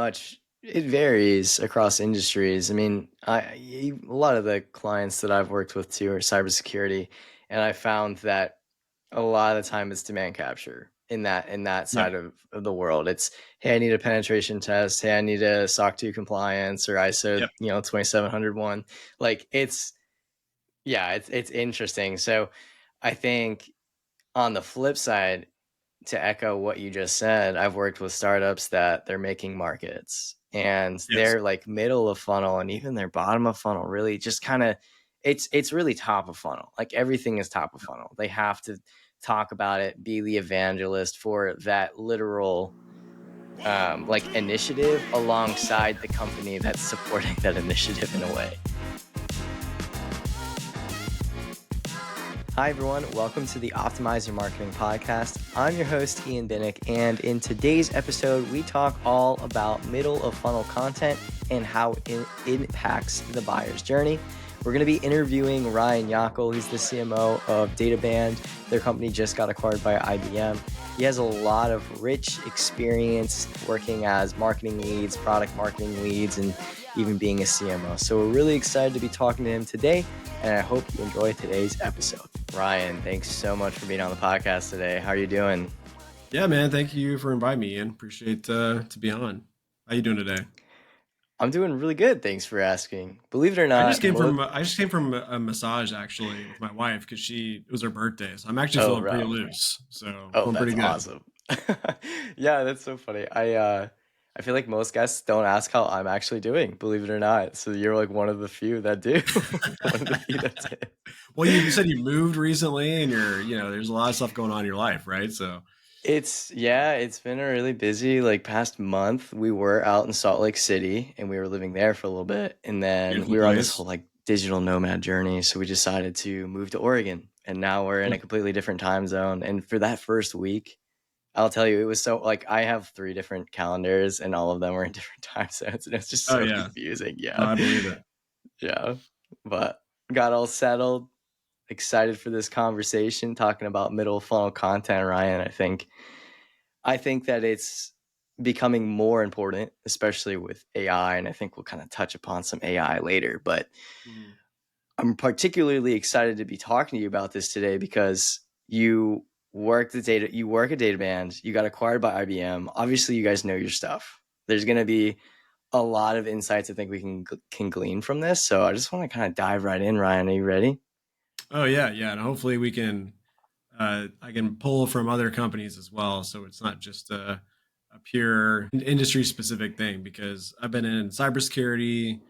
Much it varies across industries. I mean, a lot of the clients that I've worked with too are cybersecurity, and I found that a lot of the time it's demand capture in that Yep. side of the world. It's, hey, I need a penetration test. Hey, I need a SOC 2 compliance or ISO, Yep. 2701. Like it's interesting. So I think on the flip side, to echo what you just said, I've worked with startups that they're making markets and Yes. they're like middle of funnel and even their bottom of funnel really just kind of it's really top of funnel. Like everything is top of funnel. They have to talk about it, be the evangelist for that literal like initiative alongside the company that's supporting that initiative in a way. Hi, everyone. Welcome to the Optimize Your Marketing podcast. I'm your host, Ian Binek, and in today's episode, we talk all about middle of funnel content and how it impacts the buyer's journey. We're going to be interviewing Ryan Yackel. He's the CMO of DataBand. Their company just got acquired by IBM. He has a lot of rich experience working as marketing leads, product marketing leads, and even being a CMO. So we're really excited to be talking to him today, and I hope you enjoy today's episode. Ryan, thanks so much for being on the podcast today. How are you doing? Yeah, man. Thank you for inviting me in. Appreciate to be on. How you doing today? I'm doing really good. Thanks for asking. Believe it or I just not, came from a massage actually with my wife because it was her birthday. So I'm actually oh, feeling pretty right. loose. So Oh, feeling that's pretty good. awesome. Yeah, that's so funny. I feel like most guests don't ask how I'm actually doing, believe it or not. So you're like one of the few that do. One of the few that did. Well, you said you moved recently and there's a lot of stuff going on in your life, right? So It's been a really busy like past month. We were out in Salt Lake City and we were living there for a little bit, and then beautiful we were on this place. whole like digital nomad journey, so we decided to move to Oregon, and now we're in Yeah. a completely different time zone. And for that first week, I'll tell you, it was so like I have three different calendars and all of them were in different time zones, and it's just Oh so yeah. confusing. No, Yeah. I believe it. Yeah. But got all settled, excited for this conversation talking about middle funnel content, Ryan. I think that it's becoming more important, especially with AI, and I think we'll kind of touch upon some AI later, but Mhm. I'm particularly excited to be talking to you about this today because you work at DataBand, you got acquired by IBM. Obviously, you guys know your stuff. There's going to be a lot of insights I think we can glean from this. So I just want to kind of dive right in, Ryan. Are you ready? Oh yeah, yeah. And hopefully I can pull from other companies as well. So it's not just a pure industry specific thing because I've been in cybersecurity,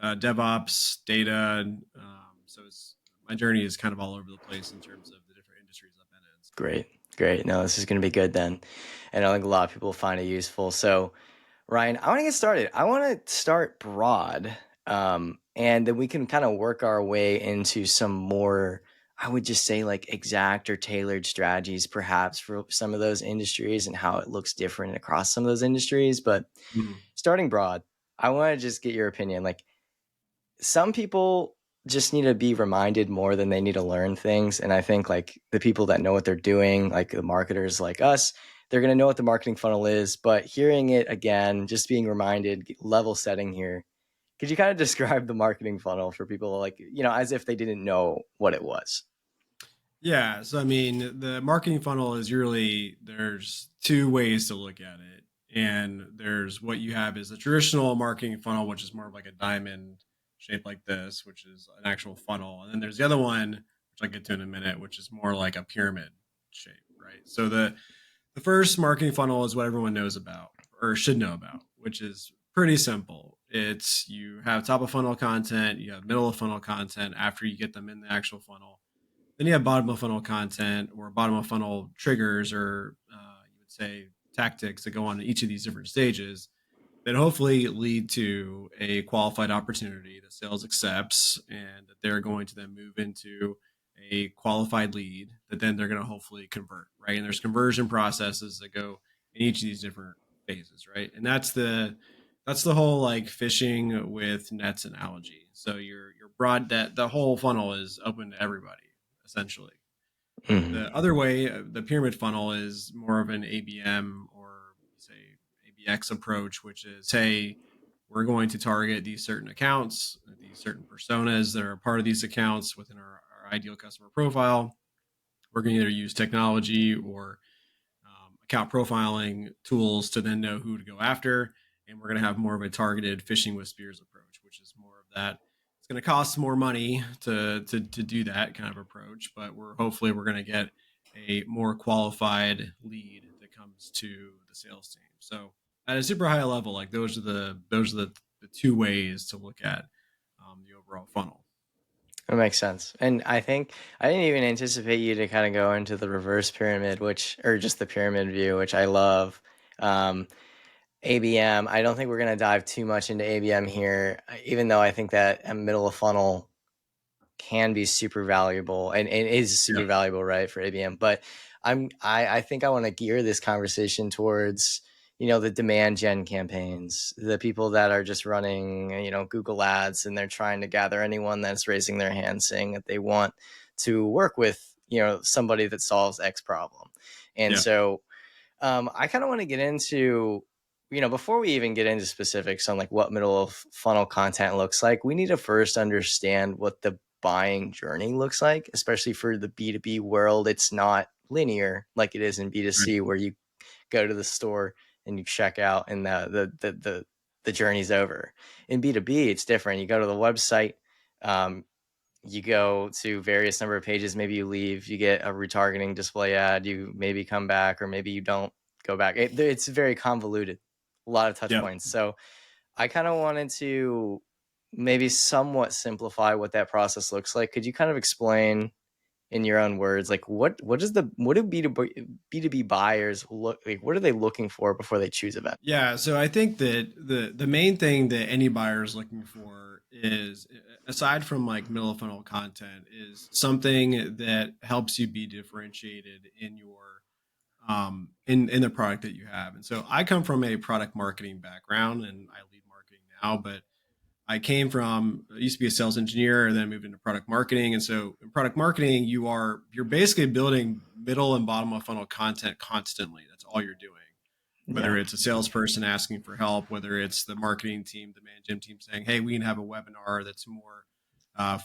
DevOps, data. So my journey is kind of all over the place in terms of the different industries I've been in. So. Great. Great. No, this is going to be good then. And I think a lot of people find it useful. So Ryan, I want to get started. I want to start broad, and then we can kind of work our way into some more, I would just say, like exact or tailored strategies, perhaps for some of those industries and how it looks different across some of those industries. But Mhm. starting broad, I want to just get your opinion. Like some people just need to be reminded more than they need to learn things. And I think like the people that know what they're doing, like the marketers like us, they're going to know what the marketing funnel is. But hearing it again, just being reminded, level setting here, could you kind of describe the marketing funnel for people like, as if they didn't know what it was? Yeah. So, I mean, the marketing funnel is really, there's two ways to look at it. And there's what you have is a traditional marketing funnel, which is more of like a diamond shape like this, which is an actual funnel. And then there's the other one, which I'll get to in a minute, which is more like a pyramid shape, right? So the first marketing funnel is what everyone knows about or should know about, which is pretty simple. It's you have top of funnel content, you have middle of funnel content after you get them in the actual funnel. Then you have bottom of funnel content or bottom of funnel triggers or you would say tactics that go on in each of these different stages that hopefully lead to a qualified opportunity that sales accepts and that they're going to then move into a qualified lead that then they're going to hopefully convert, right? And there's conversion processes that go in each of these different phases, right? And that's the whole like fishing with nets analogy. So you're broad that the whole funnel is open to everybody essentially. Mhm. The other way, the pyramid funnel is more of an ABM or say the X approach, which is, hey, we're going to target these certain accounts, these certain personas that are a part of these accounts within our ideal customer profile. We're going to either use technology or account profiling tools to then know who to go after. And we're going to have more of a targeted fishing with spears approach, which is more of that. It's going to cost more money to do that kind of approach, but we're going to get a more qualified lead that comes to the sales team. So at a super high level, like those are the two ways to look at the overall funnel. That makes sense. And I think I didn't even anticipate you to kind of go into the reverse pyramid, or just the pyramid view, which I love. Um, ABM, I don't think we're going to dive too much into ABM here, even though I think that a middle of funnel can be super valuable and is super Yeah. valuable, right, for ABM. But I think I want to gear this conversation towards, the demand gen campaigns, the people that are just running, Google ads, and they're trying to gather anyone that's raising their hand saying that they want to work with, somebody that solves X problem. And Yeah. so I kind of want to get into, before we even get into specifics on like what middle of funnel content looks like, we need to first understand what the buying journey looks like, especially for the B2B world. It's not linear like it is in Right. B2C, where you go to the store and you check out and the journey's over. In B2B, it's different. You go to the website, um, you go to various number of pages, maybe you leave, you get a retargeting display ad, you maybe come back, or maybe you don't go back. It's very convoluted, a lot of touch Yeah. points. So I kind of wanted to maybe somewhat simplify what that process looks like. Could you kind of explain in your own words, like what do B2B buyers look like? What are they looking for before they choose a vendor? Yeah, so I think that the main thing that any buyer is looking for is, aside from like middle of funnel content, is something that helps you be differentiated in your in the product that you have. And so I come from a product marketing background and I lead marketing now, but I used to be a sales engineer and then moved into product marketing. And so in product marketing, you're basically building middle and bottom of funnel content constantly. That's all you're doing, whether Yeah, it's a salesperson asking for help, whether it's the marketing team, the man gym team saying, hey, we can have a webinar that's more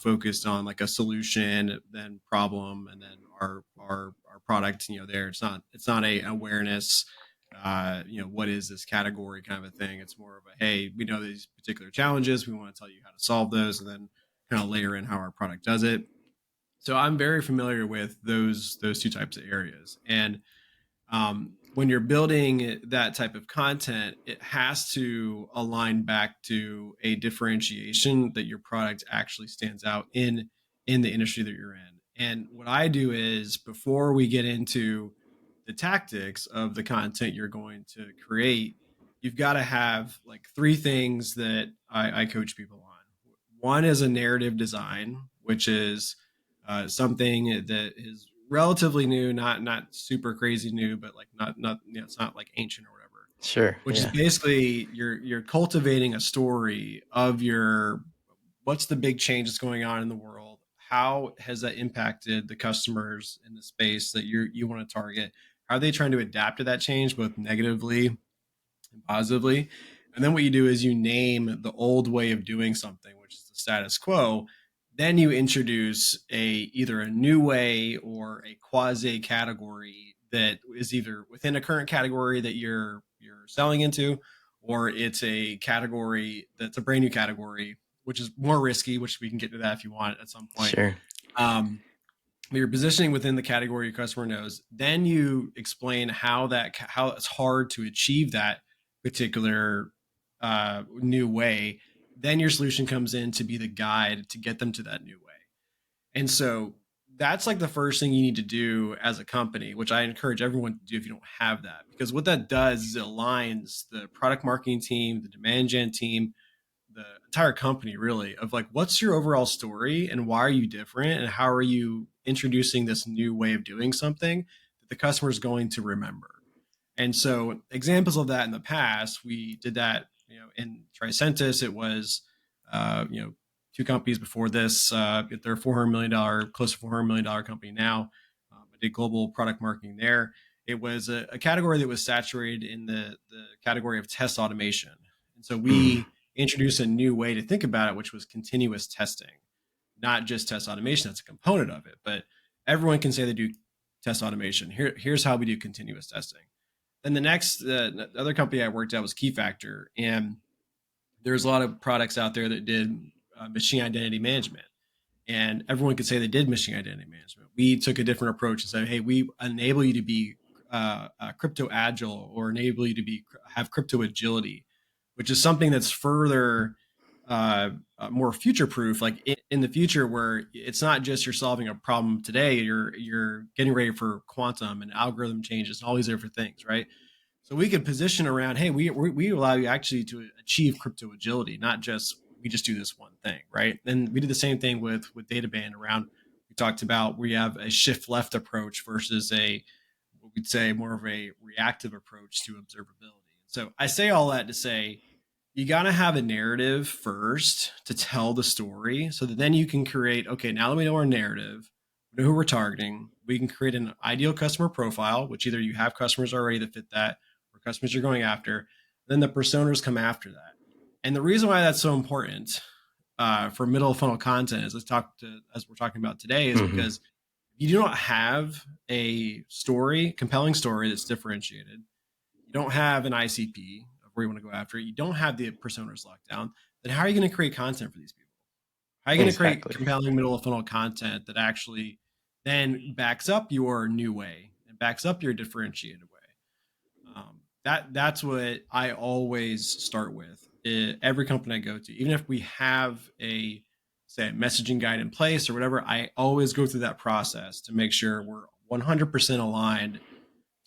focused on like a solution then problem, and then our product, there. It's not a awareness, what is this category kind of a thing. It's more of a, hey, we know these particular challenges. We want to tell you how to solve those, and then kind of layer in how our product does it. So I'm very familiar with those two types of areas. And when you're building that type of content, it has to align back to a differentiation that your product actually stands out in the industry that you're in. And what I do is, before we get into the tactics of the content you're going to create, you've got to have like three things that I coach people on. One is a narrative design, which is something that is relatively new, not super crazy new, but like not it's not like ancient or whatever. sure. Which is Yeah, basically you're cultivating a story of what's the big change that's going on in the world. How has that impacted the customers in the space that you want to target? How are they trying to adapt to that change, both negatively and positively? And then what you do is you name the old way of doing something, which is the status quo. Then you introduce either a new way or a quasi category that is either within a current category that you're selling into, or it's a category that's a brand new category, which is more risky, which we can get to that if you want at some point. sure. Um, you're positioning within the category your customer knows. Then you explain how it's hard to achieve that particular new way. Then your solution comes in to be the guide to get them to that new way. And so that's like the first thing you need to do as a company, which I encourage everyone to do if you don't have that, because what that does is it aligns the product marketing team, the demand gen team, the entire company, really, of like, what's your overall story and why are you different and how are you introducing this new way of doing something that the customer is going to remember. And so examples of that in the past, we did that, in Tricentis. It was, two companies before this. They're $400 million, close to $400 million company now. I did global product marketing there. It was a category that was saturated in the category of test automation. And so we introduced a new way to think about it, which was continuous testing, not just test automation. That's a component of it, but everyone can say they do test automation. Here's how we do continuous testing. Then the other company I worked at was Key Factor, and there's a lot of products out there that did machine identity management, and everyone could say they did machine identity management. We took a different approach and said, hey, we enable you to be crypto agile, or enable you to have crypto agility, which is something that's further more future proof, like in the future, where it's not just you're solving a problem today, you're getting ready for quantum and algorithm changes and all these different things, right? So we could position around, hey, we allow you actually to achieve crypto agility, not just we just do this one thing, right? And we did the same thing with databand around. We talked about we have a shift left approach versus what we'd say more of a reactive approach to observability. So I say all that to say you got to have a narrative first to tell the story, so that then you can create, okay, now that we know our narrative, we know who we're targeting, we can create an ideal customer profile, which either you have customers already that fit that, or customers you're going after. Then the personas come after that. And the reason why that's so important for middle of funnel content, as we're talking about today, is because you do not have a compelling story that's differentiated. You don't have an ICP of where you want to go after. You don't have the personas locked down. Then how are you going to create content for these people? How are you going to create compelling middle of funnel content that actually then backs up your new way and backs up your differentiated way? That's what I always start with. Every company I go to, even if we have a messaging guide in place or whatever, I always go through that process to make sure we're 100% aligned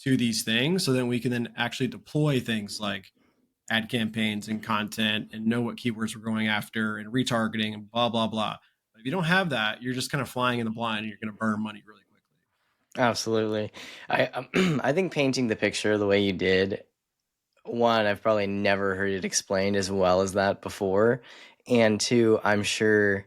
to these things, so then we can then actually deploy things like ad campaigns and content and know what keywords we're going after and retargeting and blah, blah, blah. But if you don't have that, you're just kind of flying in the blind and you're going to burn money really quickly. Absolutely. I think painting the picture the way you did, one, I've probably never heard it explained as well as that before. And two, I'm sure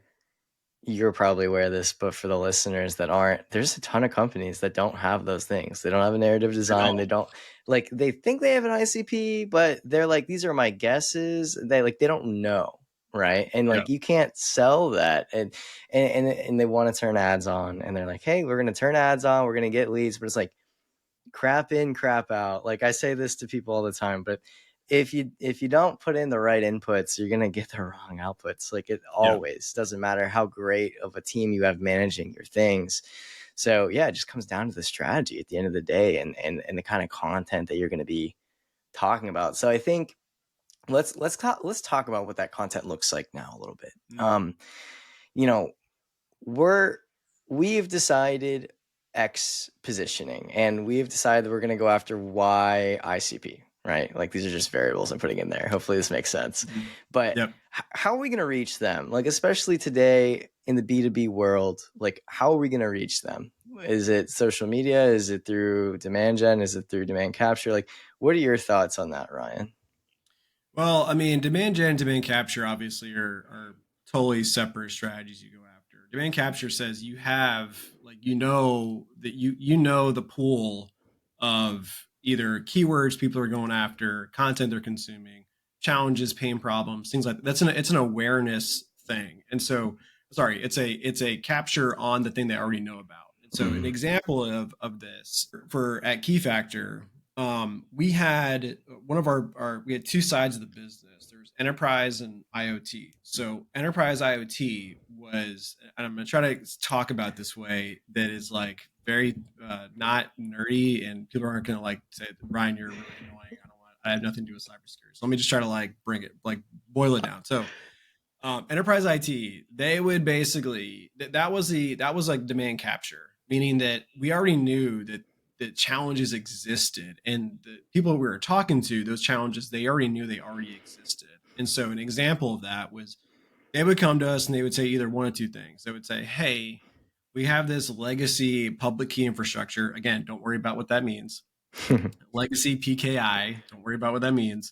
you're probably aware of this, but for the listeners that aren't, there's a ton of companies that don't have those things. They don't have a narrative design. They don't, like, they think they have an ICP, but they're like, these are my guesses. They don't know. Right. And like, you can't sell that. And they want to turn ads on, and they're like, hey, we're going to turn ads on. We're going to get leads. But it's like, crap in, crap out. Like, I say this to people all the time, but if you don't put in the right inputs, you're going to get the wrong outputs. Like, it always doesn't matter how great of a team you have managing your things. So yeah, it just comes down to the strategy at the end of the day, and the kind of content that you're going to be talking about. So I think let's talk about what that content looks like now a little bit. We've decided X positioning, and we've decided we're going to go after Y ICP, right? Like, these are just variables I'm putting in there. Hopefully this makes sense. But how are we going to reach them? Like, especially today in the B2B world, like, how are we going to reach them? Is it social media? Is it through demand gen? Is it through demand capture? Like, what are your thoughts on that, Ryan? Well, I mean, demand gen and demand capture obviously are totally separate strategies you go after. Demand capture says you have, like, that you know the pool of either keywords people are going after, content they're consuming, challenges, pain problems, things like that. It's an awareness thing. And so, sorry, it's a capture on the thing they already know about. And so an example of this at Key Factor, we had we had two sides of the business. There's enterprise and IoT. So enterprise IoT was, and I'm going to try to talk about this way that is like very not nerdy, and people aren't going to like say, Ryan, you're really annoying. I have nothing to do with cybersecurity. So let me just try to like boil it down. So enterprise IT, they would basically, that was like demand capture, meaning that we already knew that challenges existed, and the people we were talking to, those challenges, they already knew they already existed. And so an example of that was they would come to us and they would say either one of two things. They would say, hey, we have this legacy public key infrastructure. Again, don't worry about what that means. Legacy PKI, don't worry about what that means.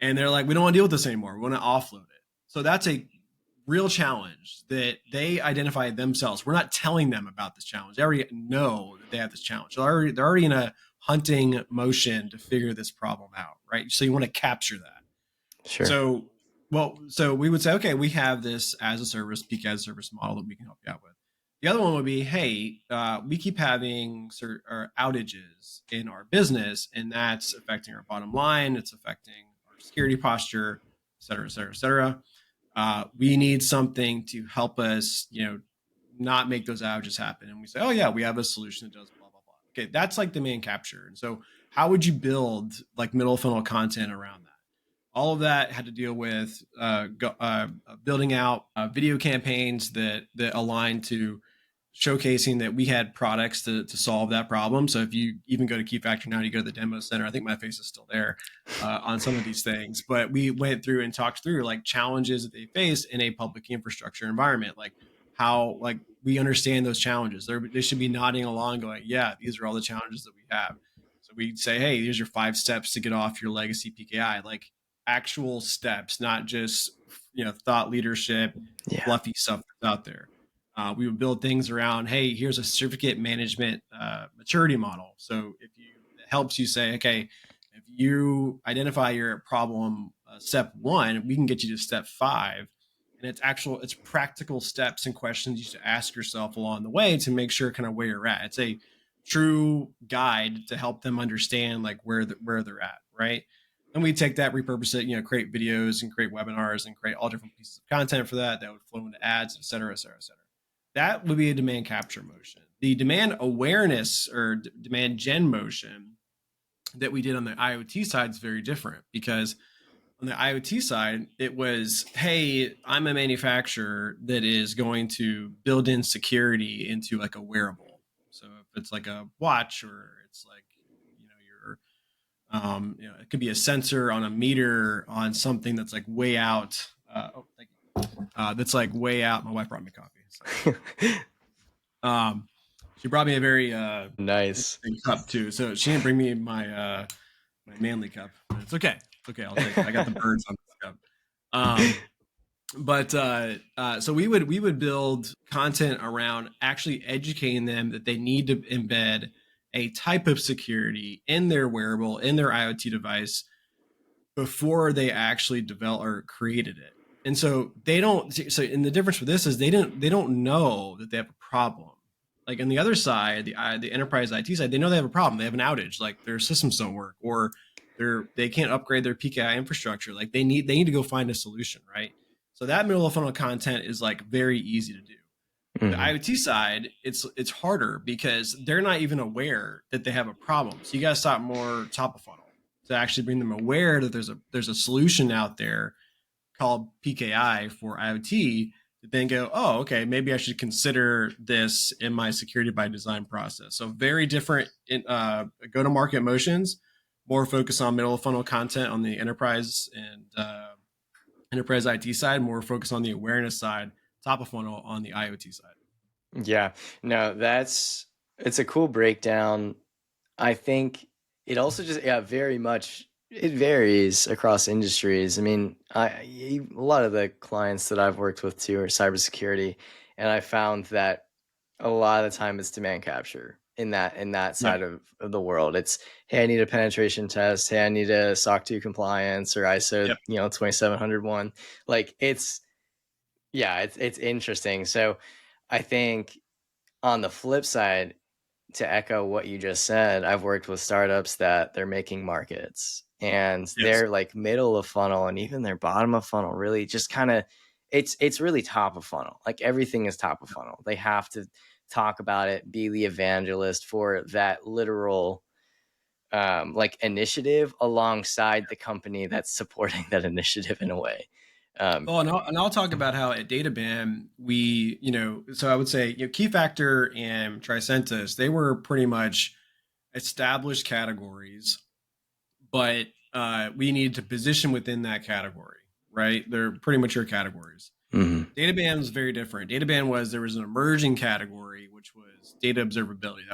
And they're like, we don't want to deal with this anymore. We want to offload it. So that's a real challenge that they identify themselves. We're not telling them about this challenge. They already know that they have this challenge. They're already in a hunting motion to figure this problem out, right? So you want to capture that. Sure. So we would say, okay, we have this as a service, peak as a service model that we can help you out with. The other one would be, hey, we keep having outages in our business, and that's affecting our bottom line. It's affecting our security posture, et cetera, et cetera, et cetera. We need something to help us, not make those outages happen. And we say, oh yeah, we have a solution that does blah, blah, blah. Okay, that's like demand capture. And so how would you build like middle funnel content around that? All of that had to deal with building out video campaigns that align to showcasing that we had products to solve that problem. So if you even go to Key Factor now, you go to the demo center, I think my face is still there on some of these things, but we went through and talked through like challenges that they face in a public infrastructure environment, like how like we understand those challenges. They should be nodding along going, yeah, these are all the challenges that we have. So we'd say, hey, here's your 5 steps to get off your legacy PKI, like actual steps, not just thought leadership, fluffy stuff that's out there. We would build things around, hey, here's a certificate management maturity model. So it helps you say, okay, if you identify your problem step 1, we can get you to step 5. And it's practical steps and questions you should ask yourself along the way to make sure kind of where you're at. It's a true guide to help them understand like where they're at, right? And we take that, repurpose it, create videos and create webinars and create all different pieces of content for that would flow into ads, et cetera, et cetera, et cetera. That would be a demand capture motion. The demand awareness or demand gen motion that we did on the IoT side is very different, because on the IoT side, it was, hey, I'm a manufacturer that is going to build in security into like a wearable. So if it's like a watch, or it's like, it could be a sensor on a meter on something that's like way out. That's like way out. My wife brought me coffee. So. She brought me a very nice cup too. So she didn't bring me my manly cup, but it's okay. It's okay. I'll take it. I got the birds on this cup. So we would build content around actually educating them that they need to embed a type of security in their wearable, in their IoT device, before they actually develop or created it. And so they don't. So, and the difference with this is they don't know that they have a problem. Like on the other side, the enterprise IT side, they know they have a problem. They have an outage, like their systems don't work, or they can't upgrade their PKI infrastructure. Like they need to go find a solution, right? So that middle of funnel content is like very easy to do. The IoT side, it's harder because they're not even aware that they have a problem. So you got to start more top of funnel to actually bring them aware that there's a solution out there called PKI for IoT, that then go, oh, okay, maybe I should consider this in my security by design process. So very different go-to-market motions, more focus on middle of funnel content on the enterprise and enterprise IT side, more focus on the awareness side, top of funnel on the IoT side. Yeah, no, it's a cool breakdown. I think it also just, very much, it varies across industries. I mean, a lot of the clients that I've worked with too are cybersecurity, and I found that a lot of the time it's demand capture in that side of the world. It's, hey, I need a penetration test. Hey, I need a SOC 2 compliance or ISO 27001. Like it's interesting. So I think on the flip side, to echo what you just said, I've worked with startups that they're making markets, and they're like middle of funnel, and even their bottom of funnel really just kind of, it's really top of funnel. Like everything is top of funnel. They have to talk about it, be the evangelist for that literal like initiative alongside the company that's supporting that initiative in a way. And I'll talk about how at DataBAM we, so I would say, Key Factor and Tricentis, they were pretty much established categories, but we needed to position within that category, right? They're pretty mature categories. DataBAM is very different. DataBAM there was an emerging category, which was data observability.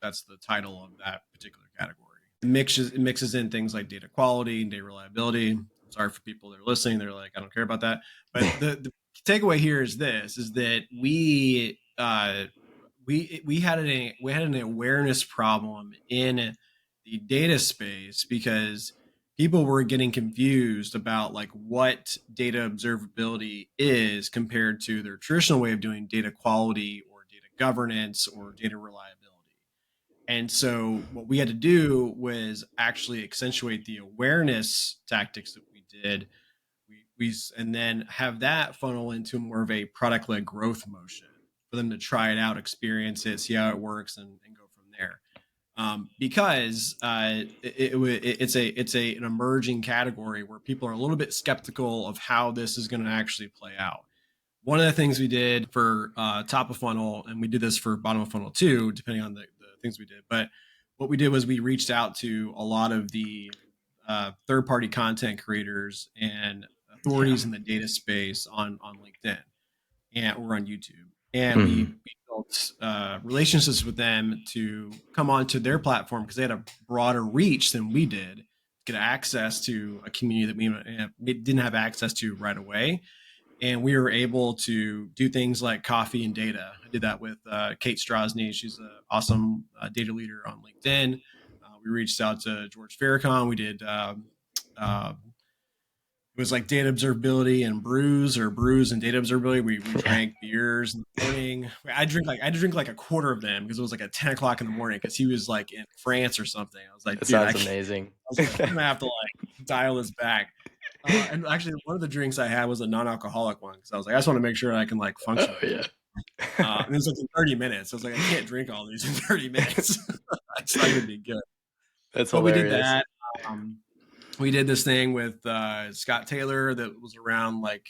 That's the title of that particular category. It mixes in things like data quality and data reliability. Sorry for people that are listening. They're like, I don't care about that. But the takeaway here is that we had an awareness problem in the data space because people were getting confused about like what data observability is compared to their traditional way of doing data quality or data governance or data reliability. And so what we had to do was actually accentuate the awareness tactics that we did. And then have that funnel into more of a product led growth motion for them to try it out, experience it, see how it works, and go from there. Because it's an emerging category where people are a little bit skeptical of how this is going to actually play out. One of the things we did for top of funnel, and we did this for bottom of funnel too, depending on the things we did. But what we did was we reached out to a lot of the third-party content creators and authorities in the data space on LinkedIn or on YouTube, and we built relationships with them to come onto their platform because they had a broader reach than we did, get access to a community that we didn't have access to right away. And we were able to do things like coffee and data. I did that with Kate Strosny. She's an awesome data leader on LinkedIn. We reached out to George Farrakhan. We did it was like data observability and brews and data observability. We drank beers in the morning. I had to drink like a quarter of them because it was like at 10 o'clock in the morning because he was like in France or something. I was like, that dude, sounds amazing. I was like, I'm gonna have to like dial this back. And actually, one of the drinks I had was a non-alcoholic one because I was like, I just want to make sure I can like function. Oh, yeah. And it was like in 30 minutes. I was like, I can't drink all these in 30 minutes. It's not gonna be good. That's but hilarious. We did that. We did this thing with Scott Taylor that was around like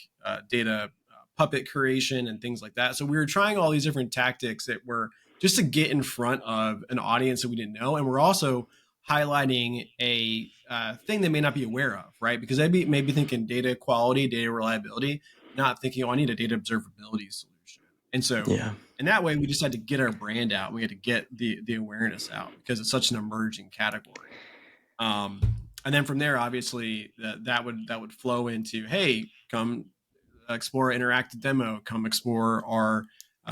data puppet creation and things like that. So we were trying all these different tactics that were just to get in front of an audience that we didn't know. And we're also highlighting a thing they may not be aware of, right? Because they'd be maybe thinking data quality, data reliability, not thinking, oh, I need a data observability solution. And so in that way, we just had to get our brand out. We had to get the awareness out because it's such an emerging category. And then from there, obviously, that would flow into, hey, come explore our interactive demo, come explore our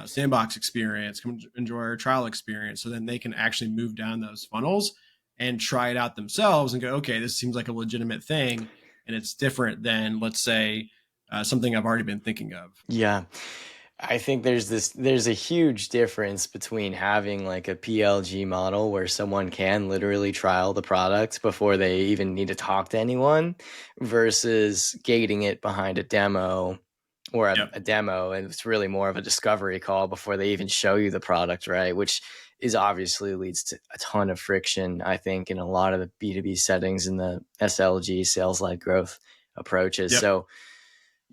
sandbox experience, come enjoy our trial experience. So then they can actually move down those funnels and try it out themselves and go, okay, this seems like a legitimate thing, and it's different than, let's say, something I've already been thinking of. Yeah. I think there's a huge difference between having like a PLG model where someone can literally trial the product before they even need to talk to anyone versus gating it behind a demo or a demo. And it's really more of a discovery call before they even show you the product, right? Which is obviously leads to a ton of friction, I think, in a lot of the B2B settings in the SLG sales-led growth approaches. So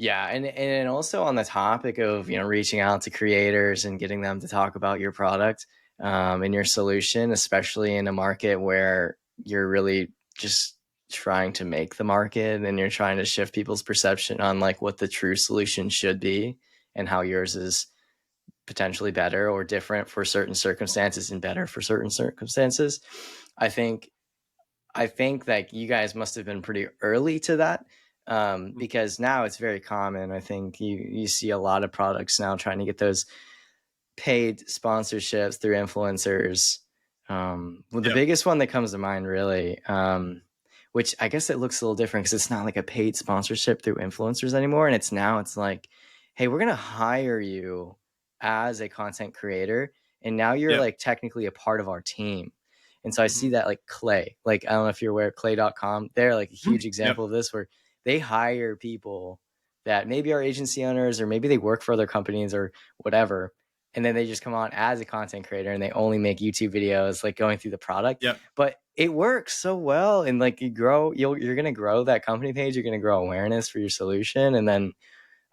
yeah, and also on the topic of reaching out to creators and getting them to talk about your product and your solution, especially in a market where you're really just trying to make the market and you're trying to shift people's perception on like what the true solution should be and how yours is potentially better or different for certain circumstances and better for certain circumstances. I think that you guys must have been pretty early to that. Because now it's very common. I think you see a lot of products now trying to get those paid sponsorships through influencers. The biggest one that comes to mind really, which I guess it looks a little different because it's not like a paid sponsorship through influencers anymore. And it's like, hey, we're going to hire you as a content creator. And now you're like technically a part of our team. And so I see that like Clay, like, I don't know if you're aware of clay.com. They're like a huge example of this where they hire people that maybe are agency owners or maybe they work for other companies or whatever. And then they just come on as a content creator and they only make YouTube videos, like going through the product. But it works so well. And like you're going to grow that company page. You're going to grow awareness for your solution. And then,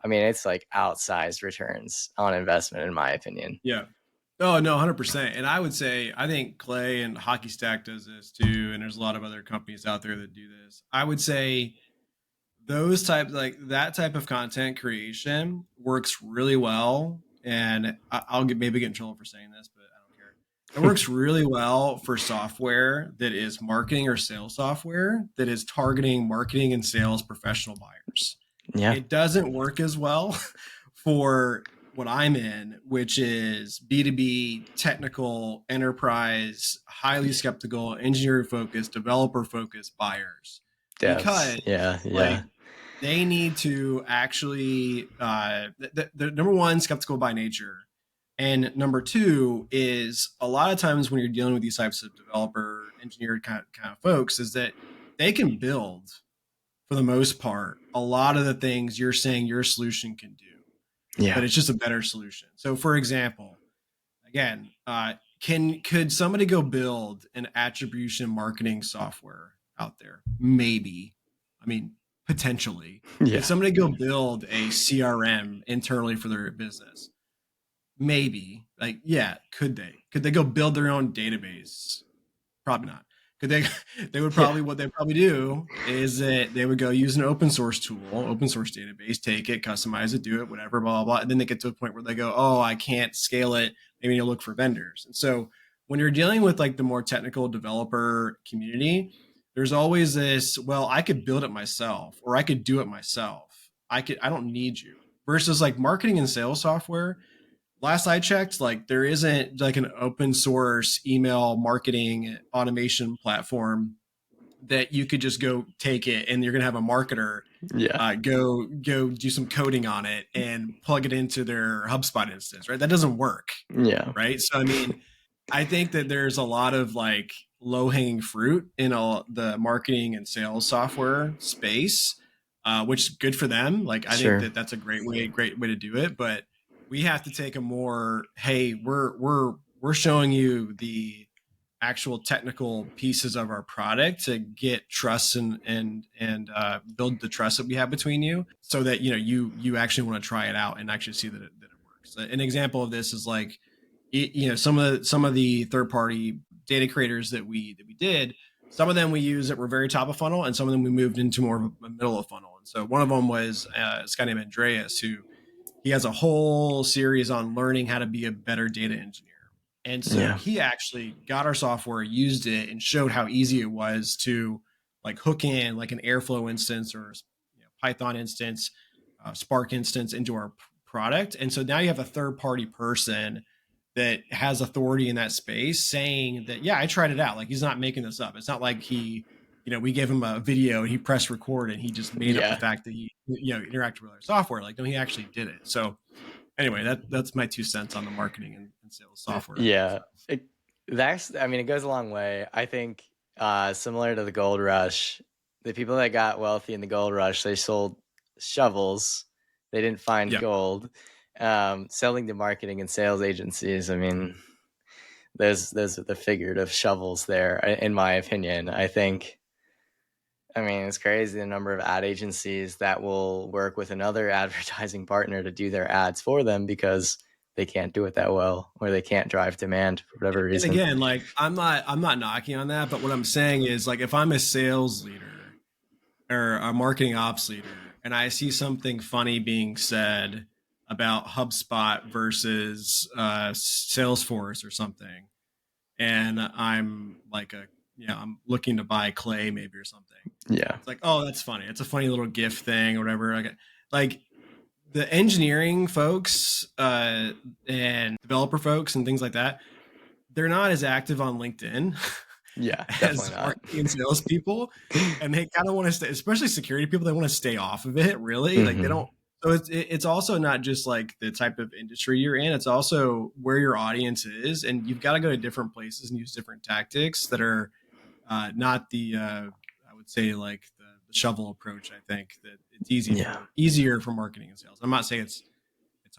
I mean, it's like outsized returns on investment, in my opinion. Oh, no, 100%. And I would say, I think Clay and Hockey Stack does this too. And there's a lot of other companies out there that do this. I would say that type of content creation works really well. And I'll maybe get in trouble for saying this, but I don't care. It works really well for software that is marketing or sales software that is targeting marketing and sales professional buyers. It doesn't work as well for what I'm in, which is B2B, technical, enterprise, highly skeptical, engineer focused, developer focused buyers. Devs. Because Yeah. like Yeah. they need to actually the number one, skeptical by nature, and number two is a lot of times when you're dealing with these types of developer engineer kind of folks is that they can build, for the most part, a lot of the things you're saying your solution can do, but Yeah. it's just a better solution. So for example, again, could somebody go build an attribution marketing software out there? Maybe. I mean, potentially. Could Yeah. somebody go build a CRM internally for their business? Maybe. Like, yeah, could they? Could they go build their own database? Probably not. Could they? They would Yeah. probably, what they probably do is that they would go use an open source tool, open source database, take it, customize it, do it, whatever, blah, blah, blah. And then they get to a point where they go, oh, I can't scale it. Maybe you look for vendors. And so when you're dealing with like the more technical developer community, there's always this, well, I could build it myself, or I could do it myself. I don't need you. Versus like marketing and sales software, last I checked, like there isn't like an open source email marketing automation platform that you could just go take it and you're gonna have a marketer Yeah. go do some coding on it and plug it into their HubSpot instance, right? That doesn't work, Yeah. right? So I mean, I think that there's a lot of like low hanging fruit in all the marketing and sales software space, which is good for them. Like I think Sure. that that's a great way to do it. But we have to take a more, hey, we're showing you the actual technical pieces of our product to get trust and build the trust that we have between you, so that you actually want to try it out and actually see that it works. An example of this is like some of the third party data creators that we did. Some of them we use that were very top of funnel, and some of them we moved into more of a middle of funnel. And so one of them was this guy named Andreas, who he has a whole series on learning how to be a better data engineer. And so Yeah. he actually got our software, used it, and showed how easy it was to like hook in like an Airflow instance or Python instance, Spark instance into our product. And so now you have a third party person that has authority in that space saying that, yeah, I tried it out. Like he's not making this up. It's not like we gave him a video and he pressed record and he just made up the Yeah. fact that he, interacted with our software. Like, no, he actually did it. So anyway, that's my 2 cents on the marketing and sales software. Yeah. So. I mean, it goes a long way. I think similar to the gold rush, the people that got wealthy in the gold rush, they sold shovels. They didn't find Yeah. gold. Selling to marketing and sales agencies, I mean, there's the figurative shovels there, in my opinion. I mean, it's crazy the number of ad agencies that will work with another advertising partner to do their ads for them because they can't do it that well, or they can't drive demand for whatever And reason. again, like I'm not knocking on that, but what I'm saying is like if I'm a sales leader or a marketing ops leader and I see something funny being said about HubSpot versus Salesforce or something, and I'm like I'm looking to buy clay maybe or something. Yeah. It's like, oh, that's funny. It's a funny little GIF thing or whatever. Like the engineering folks and developer folks and things like that, they're not as active on LinkedIn Yeah, as definitely not. marketing and sales people, and they kind of want to stay, especially security people. They want to stay off of it. Really, like they don't. So it's also not just like the type of industry you're in. It's also where your audience is, and you've got to go to different places and use different tactics that are not the I would say like the shovel approach. I think that it's Yeah. easier for marketing and sales. I'm not saying it's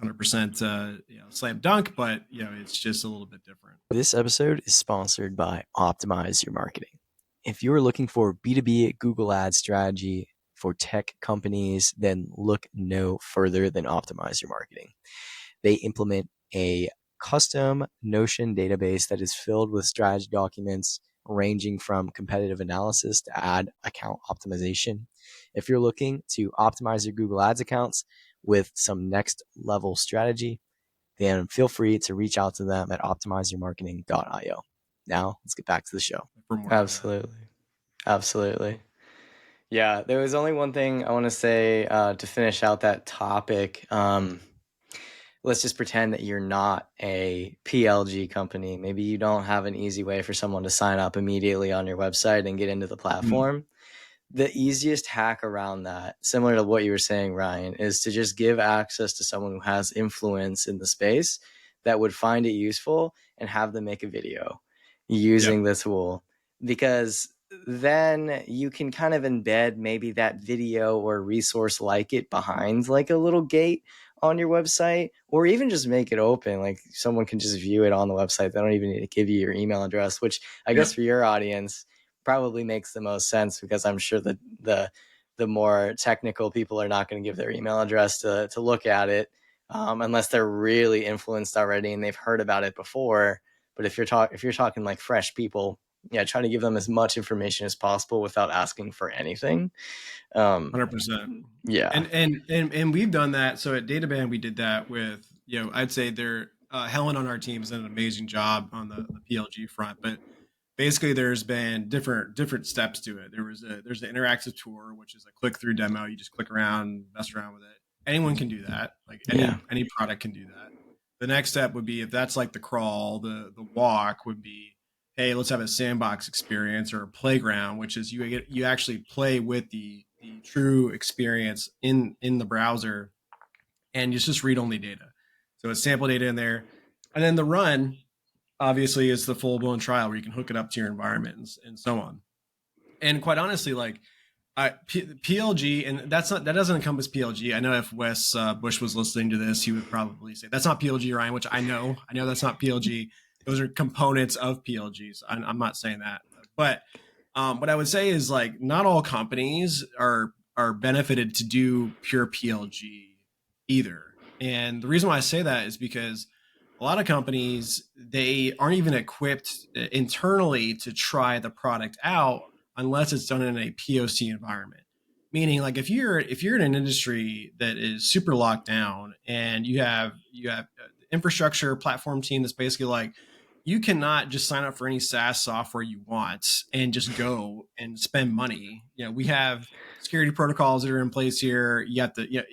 100% slam dunk, but it's just a little bit different. This episode is sponsored by Optimize Your Marketing. If you're looking for B2B Google Ads strategy for tech companies, then look no further than Optimize Your Marketing. They implement a custom Notion database that is filled with strategy documents ranging from competitive analysis to ad account optimization. If you're looking to optimize your Google Ads accounts with some next level strategy, then feel free to reach out to them at optimizeyourmarketing.io. Now, let's get back to the show. For more on that. Absolutely. Absolutely. Yeah, there was only one thing I want to say to finish out that topic. let's just pretend that you're not a PLG company. Maybe you don't have an easy way for someone to sign up immediately on your website and get into the Mm. platform. The easiest hack around that, similar to what you were saying, Ryan, is to just give access to someone who has influence in the space that would find it useful and have them make a video Yep. using the tool. Because then you can kind of embed maybe that video or resource like it behind like a little gate on your website, or even just make it open. Like someone can just view it on the website. They don't even need to give you your email address, which I guess Yep. for your audience probably makes the most sense, because I'm sure that the more technical people are not going to give their email address to look at it, unless they're really influenced already and they've heard about it before. But if you're talking like fresh people, yeah, try to give them as much information as possible without asking for anything. 100%. Yeah, And we've done that. So at Databand, we did that with, I'd say they're Helen on our team has done an amazing job on the PLG front, but basically there's been different steps to it. There's an interactive tour, which is a click through demo. You just click around, mess around with it. Anyone can do that. Like yeah, any product can do that. The next step would be, if that's like the crawl, the walk would be, hey, let's have a sandbox experience or a playground, which is you actually play with the true experience in the browser, and it's just read only data. So it's sample data in there, and then the run obviously is the full blown trial where you can hook it up to your environment and so on. And quite honestly, like PLG, and that doesn't encompass PLG. I know if Wes Bush was listening to this, he would probably say that's not PLG, Ryan. Which I know that's not PLG. Those are components of PLGs. I'm not saying that, but what I would say is, like, not all companies are benefited to do pure PLG either. And the reason why I say that is because a lot of companies, they aren't even equipped internally to try the product out unless it's done in a POC environment. Meaning, like, if you're in an industry that is super locked down and you have infrastructure platform team that's basically like, you cannot just sign up for any SaaS software you want and just go and spend money. We have security protocols that are in place here. You have to,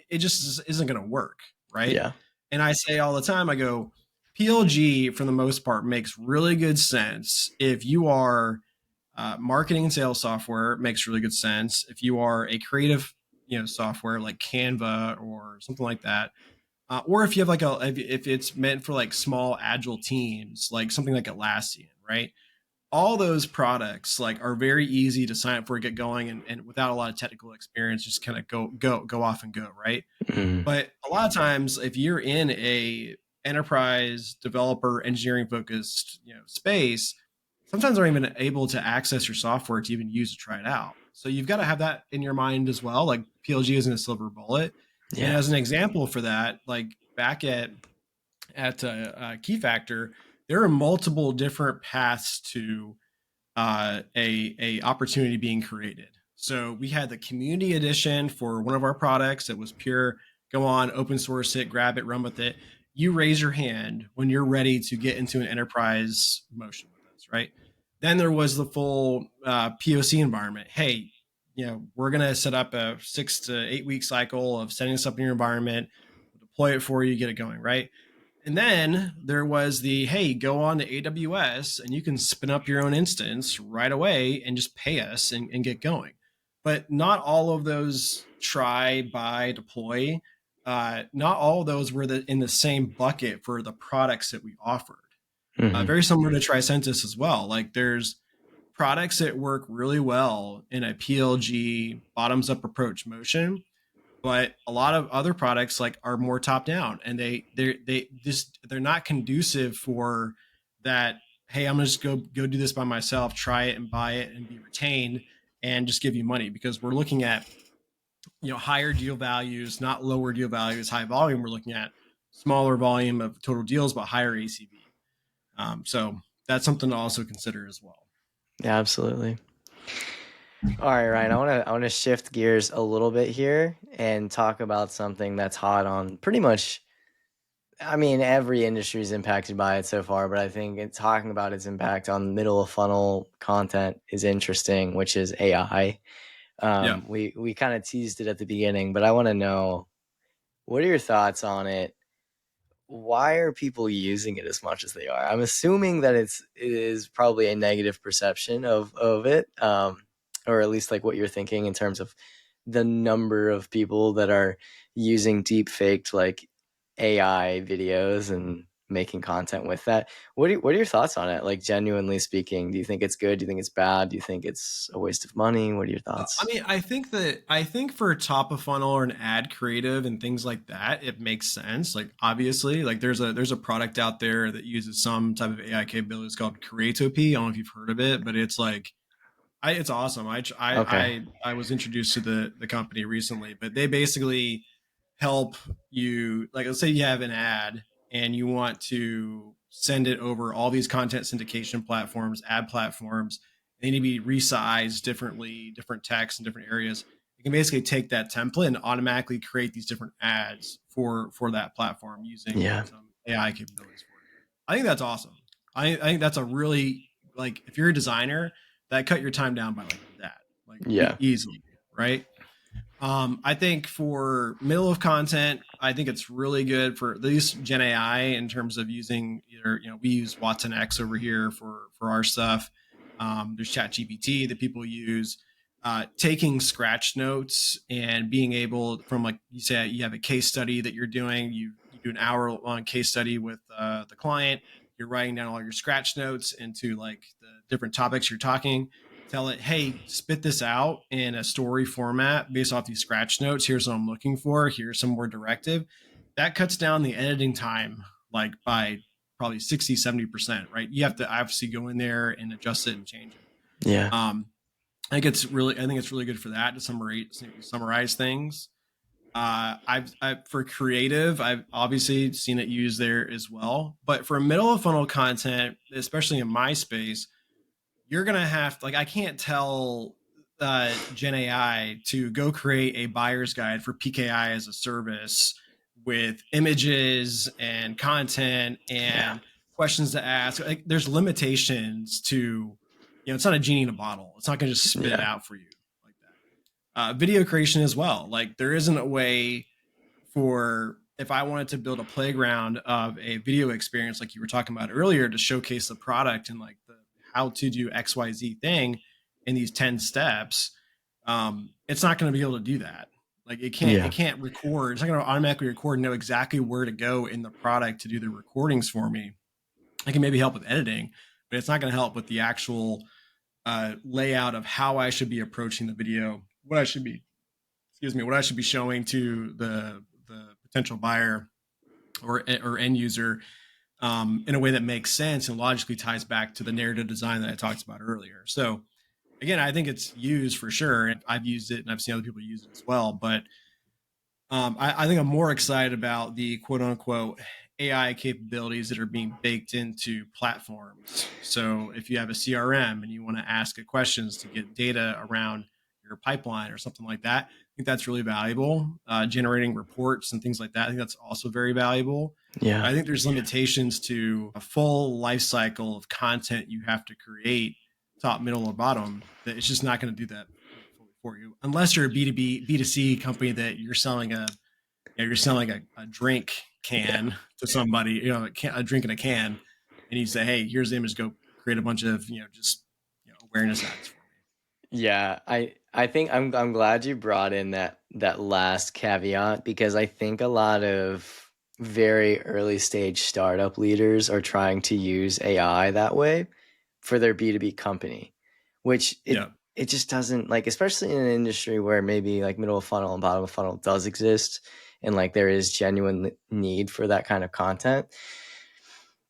it just isn't going to work, right? yeah, And I say all the time, I go, PLG for the most part makes really good sense if you are marketing and sales software. It makes really good sense if you are a creative, software like Canva or something like that, or if you have like if it's meant for like small agile teams, like something like Atlassian, right? All those products like are very easy to sign up for, get going, and without a lot of technical experience, just kind of go off and go, right? mm, But a lot of times, if you're in a enterprise developer engineering focused space, sometimes they're even able to access your software to even use to try it out. So you've got to have that in your mind as well. Like, PLG isn't a silver bullet. And yeah, as an example for that, like back at Key Factor, there are multiple different paths to a opportunity being created. So we had the community edition for one of our products that was pure, go on, open source it, grab it, run with it. You raise your hand when you're ready to get into an enterprise motion with us, right? Then there was the full POC environment. Hey, we're going to set up a 6 to 8 week cycle of setting this up in your environment, we'll deploy it for you, get it going, right? And then there was the, hey, go on to AWS and you can spin up your own instance right away and just pay us and get going. But not all of those try, buy, deploy. Not all of those were in the same bucket for the products that we offered. mm, Very similar to Tricentis as well. Like, there's products that work really well in a PLG bottoms up approach motion, but a lot of other products like are more top down, and they're not conducive for that. Hey, I'm gonna just go do this by myself, try it and buy it and be retained and just give you money, because we're looking at higher deal values, not lower deal values. High volume, we're looking at smaller volume of total deals but higher ACV. So that's something to also consider as well. yeah, absolutely. All right, Ryan, I want to shift gears a little bit here and talk about something that's hot on pretty much, I mean, every industry is impacted by it so far, but I think talking about its impact on middle of funnel content is interesting, which is AI. Yeah. We kind of teased it at the beginning, but I want to know, what are your thoughts on it? why are people using it as much as they are? I'm assuming that it is probably a negative perception of it, or at least like what you're thinking in terms of the number of people that are using deep faked like AI videos and making content with that. What are your thoughts on it? Like genuinely speaking, do you think it's good? Do you think it's bad? Do you think it's a waste of money? What are your I thoughts? mean, I think for top of funnel or an ad creative and things like that, it makes sense. Like obviously, like there's a product out there that uses some type of AI capability. It's called Creatopy. I don't know if you've heard of it, but it's like it's awesome. Okay. I was introduced to the company recently, but they basically help you. Like, let's say you have an ad and you want to send it over all these content syndication platforms, ad platforms. They need to be resized differently, different text in different areas. You can basically take that template and automatically create these different ads for that platform using Yeah. some AI capabilities for it. I think that's awesome. I think that's a really, like, if you're a designer, that cut your time down by like that, like Yeah. easily, right? I think for middle of content, I think it's really good for at least Gen AI in terms of using either, we use Watson X over here for our stuff. There's Chat GPT that people use. Taking scratch notes and being able, from, like you say, you have a case study that you're doing, you do an hour long case study with the client. You're writing down all your scratch notes into like the different topics you're talking. Tell it, hey, spit this out in a story format based off these scratch notes. Here's what I'm looking for. Here's some more directive. That cuts down the editing time like by probably 60-70%, right? You have to obviously go in there and adjust it and change it. Yeah. I think it's really good for that to summarize things. For creative, I've obviously seen it used there as well. But for middle of funnel content, especially in my space, you're gonna have, like, I can't tell Gen AI to go create a buyer's guide for PKI as a service with images and content Yeah. and questions to ask. Like, there's limitations to, it's not a genie in a bottle. It's not gonna just spit it Yeah. out for you like that. Video creation as well. Like, there isn't a way for, if I wanted to build a playground of a video experience like you were talking about earlier to showcase the product and like the how to do XYZ thing in these 10 steps, it's not going to be able to do that. Like, Yeah. it can't record. It's not going to automatically record and know exactly where to go in the product to do the recordings for me. I can maybe help with editing, but it's not going to help with the actual layout of how I should be approaching the video, what I should be, what I should be showing to the potential buyer or end user, in a way that makes sense and logically ties back to the narrative design that I talked about earlier. So again, I think it's used for sure. I've used it and I've seen other people use it as well. But I think I'm more excited about the quote unquote AI capabilities that are being baked into platforms. So if you have a CRM and you want to ask it questions to get data around your pipeline or something like that, I think that's really valuable. Generating reports and things like that, I think that's also very valuable. Yeah. But I think there's limitations to a full life cycle of content you have to create, top, middle, or bottom, that it's just not going to do that fully for you unless you're a B2B, B2C company that you're selling you're selling a drink Yeah. can to somebody, a drink in a can, and you say, hey, here's the image, go create a bunch of, just, awareness ads for me. Yeah, I think I'm glad you brought in that last caveat because I think a lot of very early stage startup leaders are trying to use AI that way for their B2B company, which Yeah. it just doesn't, like, especially in an industry where maybe like middle of funnel and bottom of funnel does exist and like there is genuine need for that kind of content.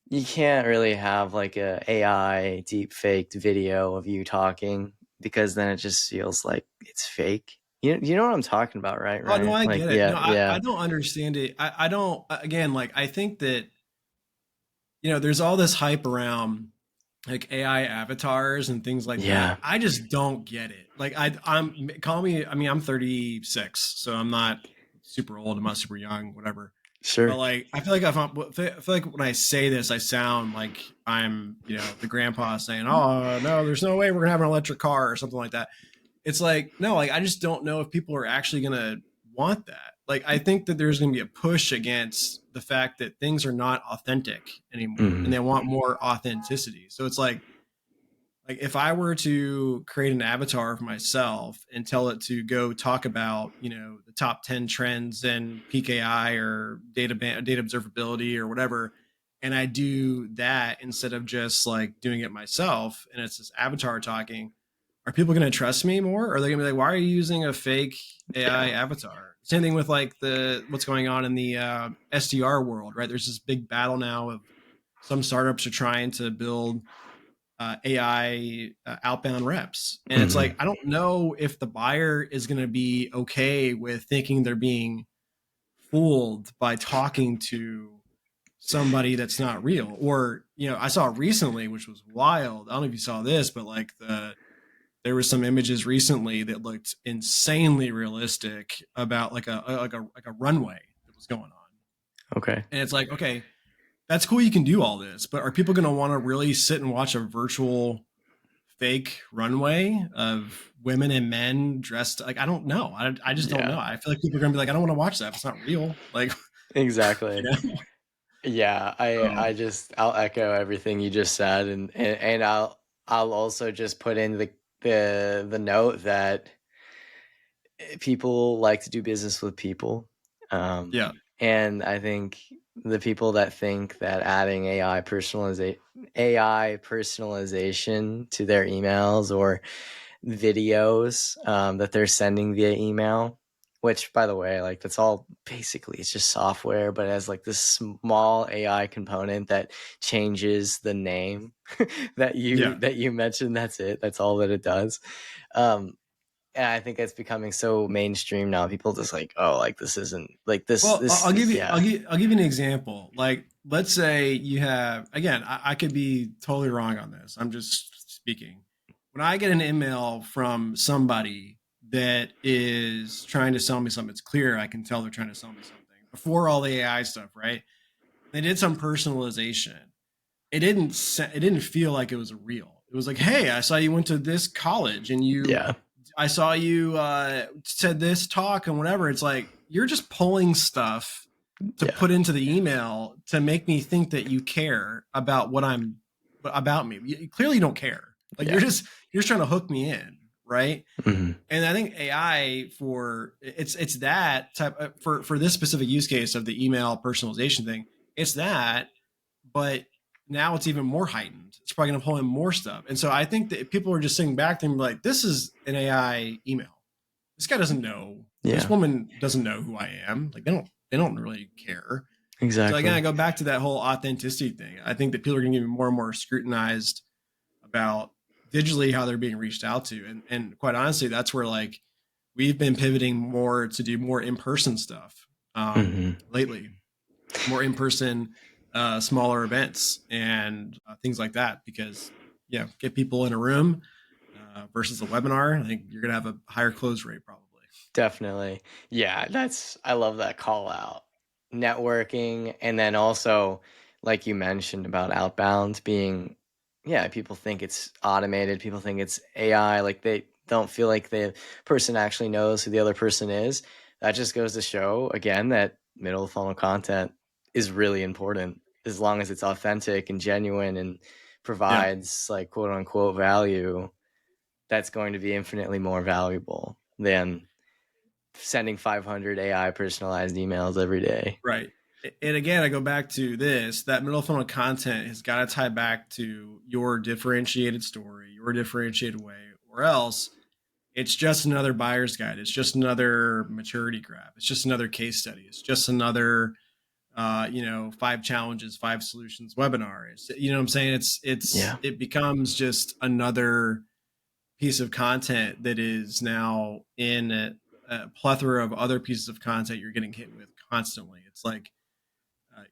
You can't really have like a AI deep faked video of you talking because then it just feels like it's fake. You know what I'm talking about, right? Oh no, Right? I Like, get it. No, yeah, yeah, I don't understand it. I don't, again, like, I think that, there's all this hype around like AI avatars and things like that. yeah, I just don't get it. Like, I'm call me. I mean, I'm 36, so I'm not super old. I'm not super young, whatever. But sure. like, I feel like I feel like when I say this, I sound like I'm, the grandpa saying, "Oh no, there's no way we're gonna have an electric car" or something like that. It's like, no, like, I just don't know if people are actually gonna want that. Like, I think that there's going to be a push against the fact that things are not authentic anymore, and Mhm. they want more authenticity. So it's like if I were to create an avatar of myself and tell it to go talk about, the top 10 trends in PKI or data observability or whatever, and I do that instead of just like doing it myself, and it's this avatar talking, are people going to trust me more? Or are they going to be like, why are you using a fake AI Yeah. avatar? Same thing with like what's going on in the SDR world, right? There's this big battle now of some startups are trying to build AI outbound reps. And it's like, Mhm. I don't know if the buyer is going to be okay with thinking they're being fooled by talking to somebody that's not real. Or, I saw recently, which was wild. I don't know if you saw this, but like there were some images recently that looked insanely realistic about like a runway that was going on. Okay. And it's like, okay, that's cool. You can do all this, but are people going to want to really sit and watch a virtual fake runway of women and men dressed like, I don't know. I just don't know. Yeah. I feel like people are gonna be like, I don't want to watch that if it's not real. Like, you Exactly. know. Yeah, So, I'll echo everything you just said, and I'll also just put in the note that people like to do business with people. yeah, And I think the people that think that adding AI personalization to their emails or videos that they're sending via email, which by the way, like that's all basically it's just software, but it has like this small AI component that changes the name yeah. that you mentioned. That's it. That's all that it does. Um, and I think it's becoming so mainstream now. People just like, oh, like this isn't like Well, this, yeah. I'll give you an example. Like, let's say you have, again, I could be totally wrong on this. I'm just speaking. When I get an email from somebody that is trying to sell me something, it's clear I can tell they're trying to sell me something before all the AI stuff, right? They did some personalization. It didn't feel like it was real. It was like, hey, I saw you went to this college and Yeah. I saw you said this talk and whatever. It's like you're just pulling stuff to Yeah. put into the email to make me think that you care about about me. You clearly don't care. Like Yeah. you're just trying to hook me in, right? Hmm. And I think AI for it's that type for this specific use case of the email personalization thing. It's that, but now it's even more heightened. It's probably going to pull in more stuff. And so I think that if people are just sitting back and like, this is an AI email. This guy doesn't know. This Yeah. woman doesn't know who I am. Like they don't really care. So again, I Exactly. go back to that whole authenticity thing. I think that people are going to get more and more scrutinized about digitally how they're being reached out to. And quite honestly, that's where like we've been pivoting more to do more in-person stuff Hmm. lately, more in-person smaller events and things like that because yeah, get people in a room versus a webinar. I think you're gonna have a higher close rate probably. Definitely. Yeah, I love that call out. Networking, and then also, like you mentioned about outbound being, yeah, people think it's automated, people think it's AI, like they don't feel like the person actually knows who the other person is. That just goes to show, again, that middle of funnel content is really important as long as it's authentic and genuine and Yeah, provides like quote unquote value. That's going to be infinitely more valuable than sending 500 AI personalized emails every day. right. And again, I go back to this that middle funnel content has got to tie back to your differentiated story, your differentiated way, or else it's just another buyer's guide. It's just another maturity grab. It's just another case study. It's just another 5 challenges, 5 solutions webinar. You know what I'm saying? Yeah, It becomes just another piece of content that is now in a plethora of other pieces of content you're getting hit with constantly. It's like,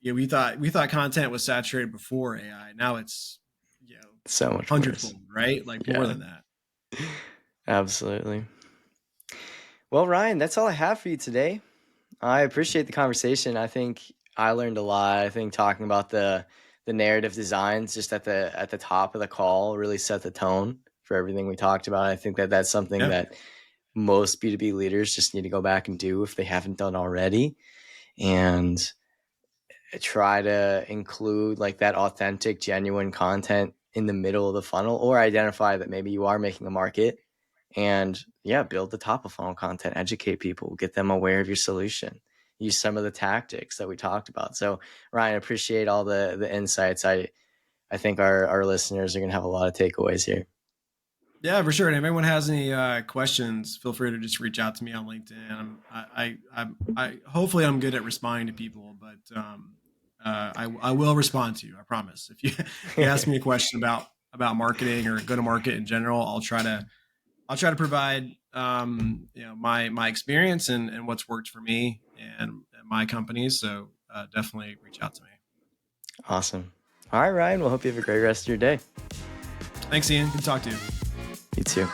yeah, we thought content was saturated before AI. Now it's, so much worse. hundredfold, right? Like more Yeah, than that. absolutely. Well, Ryan, that's all I have for you today. I appreciate the conversation. I think I learned a lot. I think talking about the narrative designs just at the top of the call really set the tone for everything we talked about. I think that that's something Yeah. that most B2B leaders just need to go back and do if they haven't done already, and try to include like that authentic, genuine content in the middle of the funnel, or identify that maybe you are making a market and build the top of funnel content, educate people, get them aware of your solution, use some of the tactics that we talked about. So Ryan, I appreciate all the insights. I think our listeners are going to have a lot of takeaways here. Yeah, for sure. And if anyone has any questions, feel free to just reach out to me on LinkedIn. I hopefully I'm good at responding to people, but I will respond to you. I promise. If you ask me a question about marketing or go to market in general, I'll try to provide my experience and what's worked for me and my companies. So definitely reach out to me. Awesome. All right, Ryan. Well, hope you have a great rest of your day. Thanks, Ian. Good to talk to you. You too.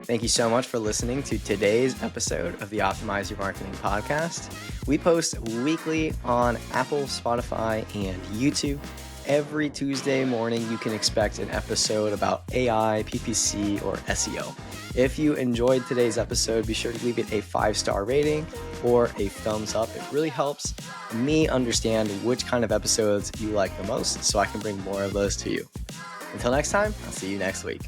Thank you so much for listening to today's episode of the Optimize Your Marketing podcast. We post weekly on Apple, Spotify, and YouTube. Every Tuesday morning, you can expect an episode about AI, PPC, or SEO. If you enjoyed today's episode, be sure to leave it a 5-star rating or a thumbs up. It really helps me understand which kind of episodes you like the most, so I can bring more of those to you. Until next time, I'll see you next week.